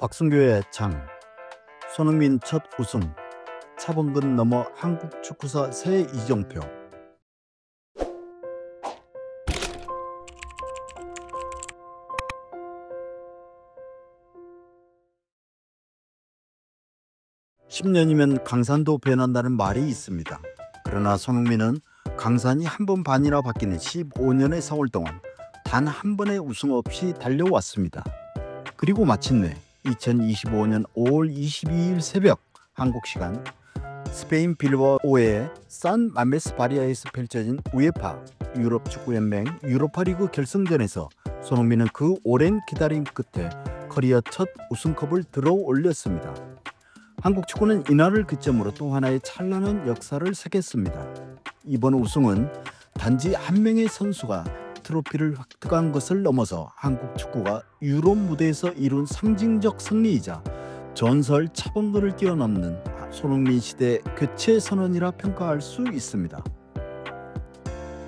박승규의 장, 손흥민 첫 우승, 차범근 넘어 한국 축구사 새 이정표. (10년이면) 강산도 변한다는 말이 있습니다. 그러나 손흥민은 강산이 한 번 반이나 바뀌는 15년의 세월 동안 단 한 번의 우승 없이 달려왔습니다. 그리고 마침내 2025년 5월 22일 새벽 한국 시간 스페인 빌바오의 산 마메스 바리아에서 펼쳐진 우에파 유럽 축구연맹 유로파리그 결승전에서 손흥민은 그 오랜 기다림 끝에 커리어 첫 우승컵을 들어 올렸습니다. 한국 축구는 이날을 기점으로 또 하나의 찬란한 역사를 새겼습니다. 이번 우승은 단지 한 명의 선수가 트로피를 획득한 것을 넘어서 한국 축구가 유럽 무대에서 이룬 상징적 승리이자 전설 차범근을 뛰어넘는 손흥민 시대 교체 선언이라 평가할 수 있습니다.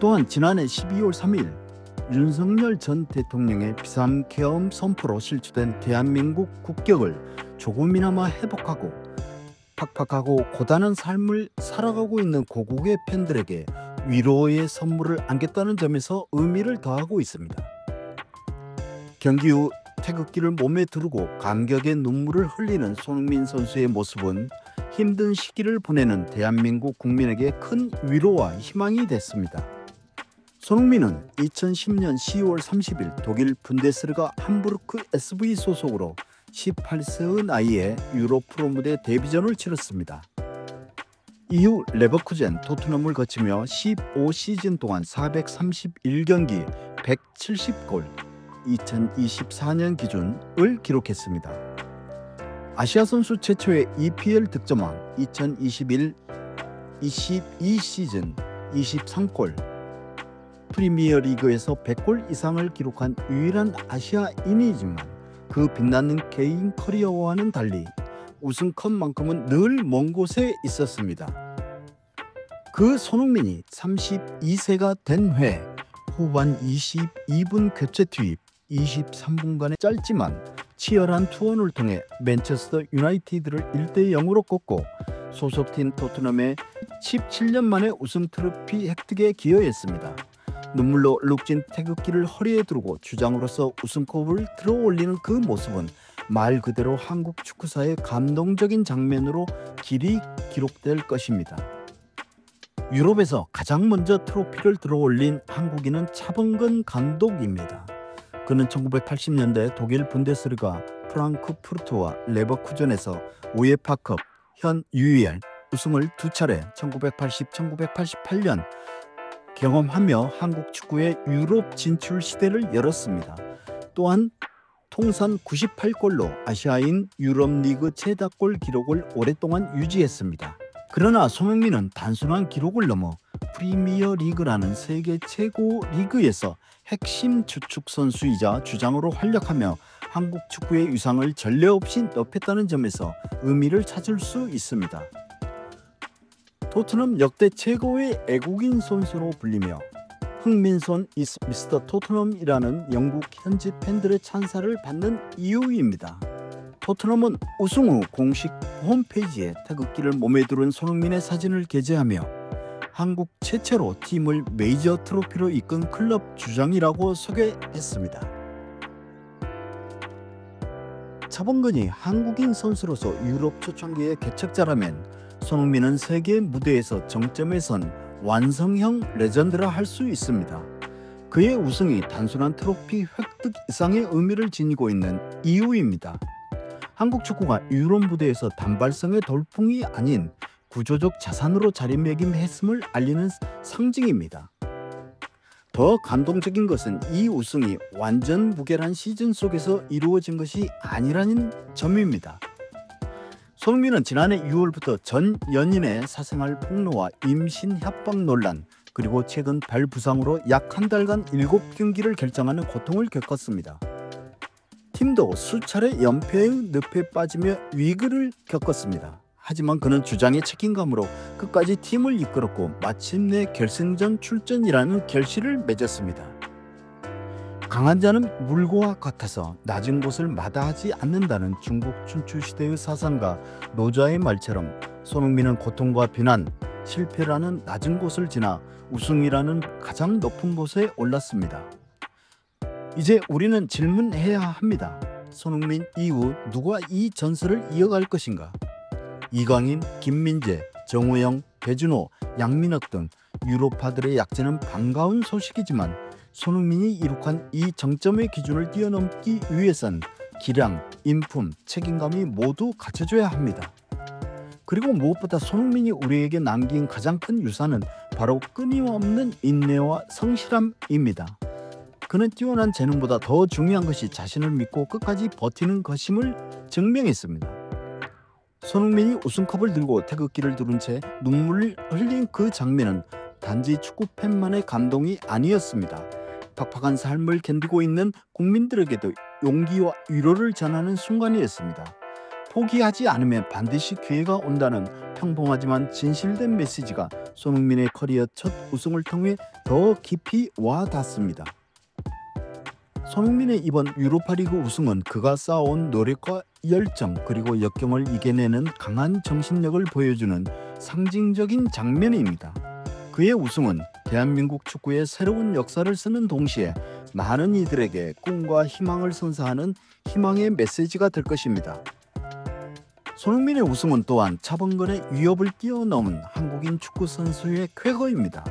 또한 지난해 12월 3일 윤석열 전 대통령의 비상계엄 선포로 실추된 대한민국 국격을 조금이나마 회복하고 팍팍하고 고단한 삶을 살아가고 있는 고국의 팬들에게 위로의 선물을 안겼다는 점에서 의미를 더하고 있습니다. 경기 후 태극기를 몸에 두르고 감격의 눈물을 흘리는 손흥민 선수의 모습은 힘든 시기를 보내는 대한민국 국민에게 큰 위로와 희망이 됐습니다. 손흥민은 2010년 10월 30일 독일 분데스리가 함부르크 SV 소속으로 18세의 나이에 유로 프로 무대 데뷔전을 치렀습니다. 이후 레버쿠젠, 토트넘을 거치며 15시즌 동안 431경기 170골, 2024년 기준을 기록했습니다. 아시아 선수 최초의 EPL 득점왕, 2021-22 시즌 23골, 프리미어리그에서 100골 이상을 기록한 유일한 아시아인이지만 그 빛나는 개인 커리어와는 달리 우승컵만큼은 늘 먼 곳에 있었습니다. 그 손흥민이 32세가 된 해 후반 22분 교체 투입 23분간의 짧지만 치열한 투혼을 통해 맨체스터 유나이티드를 1대0으로 꺾고 소속팀 토트넘의 17년 만에 우승 트로피 획득에 기여했습니다. 눈물로 룩진 태극기를 허리에 두르고 주장으로서 우승컵을 들어올리는 그 모습은 말 그대로 한국 축구사의 감동적인 장면으로 길이 기록될 것입니다. 유럽에서 가장 먼저 트로피를 들어올린 한국인은 차범근 감독입니다. 그는 1980년대 독일 분데스리가 프랑크푸르트와 레버쿠젠에서 우에파컵 현 UEL 우승을 두 차례 1980, 1988년 경험하며 한국 축구의 유럽 진출 시대를 열었습니다. 또한 통산 98골로 아시아인 유럽리그 최다골 기록을 오랫동안 유지했습니다. 그러나 손흥민은 단순한 기록을 넘어 프리미어리그라는 세계 최고 리그에서 핵심 주축 선수이자 주장으로 활약하며 한국 축구의 위상을 전례 없이 높였다는 점에서 의미를 찾을 수 있습니다. 토트넘 역대 최고의 애국인 선수로 불리며 흥민손 is 미스터 토트넘이라는 영국 현지 팬들의 찬사를 받는 이유입니다. 토트넘은 우승 후 공식 홈페이지에 태극기를 몸에 두른 손흥민의 사진을 게재하며 한국 최초로 팀을 메이저 트로피로 이끈 클럽 주장이라고 소개했습니다. 차범근이 한국인 선수로서 유럽 초창기의 개척자라면 손흥민은 세계 무대에서 정점에 선 완성형 레전드라 할 수 있습니다. 그의 우승이 단순한 트로피 획득 이상의 의미를 지니고 있는 이유입니다. 한국 축구가 유럽 무대에서 단발성의 돌풍이 아닌 구조적 자산으로 자리매김했음을 알리는 상징입니다. 더 감동적인 것은 이 우승이 완전 무결한 시즌 속에서 이루어진 것이 아니라는 점입니다. 손흥민은 지난해 6월부터 전 연인의 사생활 폭로와 임신 협박 논란 그리고 최근 발 부상으로 약 한 달간 7경기를 결정하는 고통을 겪었습니다. 팀도 수차례 연패의 늪에 빠지며 위기를 겪었습니다. 하지만 그는 주장의 책임감으로 끝까지 팀을 이끌었고 마침내 결승전 출전이라는 결실을 맺었습니다. 강한 자는 물과 같아서 낮은 곳을 마다하지 않는다는 중국 춘추시대의 사상가 노자의 말처럼 손흥민은 고통과 비난, 실패라는 낮은 곳을 지나 우승이라는 가장 높은 곳에 올랐습니다. 이제 우리는 질문해야 합니다. 손흥민 이후 누가 이 전설을 이어갈 것인가? 이강인, 김민재, 정우영, 배준호, 양민혁 등 유로파들의 약진은 반가운 소식이지만 손흥민이 이룩한 이 정점의 기준을 뛰어넘기 위해선 기량, 인품, 책임감이 모두 갖춰져야 합니다. 그리고 무엇보다 손흥민이 우리에게 남긴 가장 큰 유산은 바로 끊임없는 인내와 성실함입니다. 그는 뛰어난 재능보다 더 중요한 것이 자신을 믿고 끝까지 버티는 것임을 증명했습니다. 손흥민이 우승컵을 들고 태극기를 두른 채 눈물을 흘린 그 장면은 단지 축구 팬만의 감동이 아니었습니다. 팍팍한 삶을 견디고 있는 국민들에게도 용기와 위로를 전하는 순간이었습니다. 포기하지 않으면 반드시 기회가 온다는 평범하지만 진실된 메시지가 손흥민의 커리어 첫 우승을 통해 더 깊이 와닿습니다. 손흥민의 이번 유로파리그 우승은 그가 쌓아온 노력과 열정 그리고 역경을 이겨내는 강한 정신력을 보여주는 상징적인 장면입니다. 그의 우승은 대한민국 축구의 새로운 역사를 쓰는 동시에 많은 이들에게 꿈과 희망을 선사하는 희망의 메시지가 될 것입니다. 손흥민의 우승은 또한 차범근의 위협을 뛰어넘은 한국인 축구 선수의 쾌거입니다.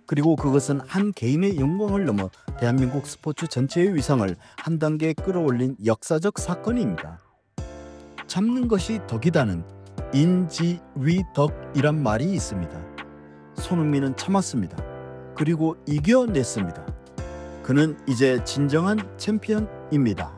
그리고 그것은 한 개인의 영광을 넘어 대한민국 스포츠 전체의 위상을 한 단계 끌어올린 역사적 사건입니다. 참는 것이 덕이다는 인지위덕이란 말이 있습니다. 손흥민은 참았습니다. 그리고 이겨냈습니다. 그는 이제 진정한 챔피언입니다.